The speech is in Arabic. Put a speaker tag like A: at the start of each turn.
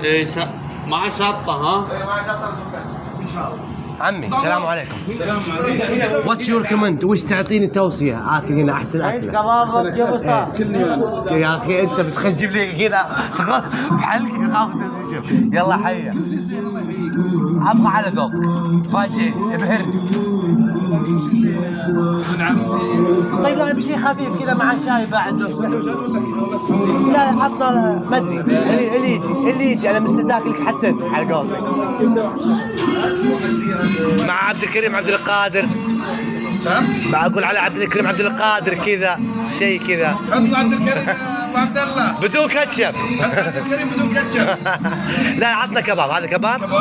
A: ايه مع شطة ها؟
B: عمي السلام عليكم.
C: السلام عليكم.
B: واتس يور كومنت؟ وش تعطيني توصية اكل هنا احسن اكله؟
D: كباب يا اسطى.
C: كل يوم
B: يا اخي انت بتخجب لي كذا بحلقي خاف تشوف. يلا حيا. ابغى على ذوق فاجئني ابهرني. طيب لا بشيء خفيف كذا مع شاي بعد لو سمحت. لا لا عطنا ما ادري اللي يجي انا مستداك لك حتى انت على قولتك. مع عبد الكريم عبد القادر. ما اقول على عبد الكريم عبد القادر كذا شيء كذا.
C: حط عبد الكريم ابو عبد الله
B: بدون كاتشب.
C: عبد الكريم بدون كاتشب.
B: لا عطنا كباب. هذا كباب.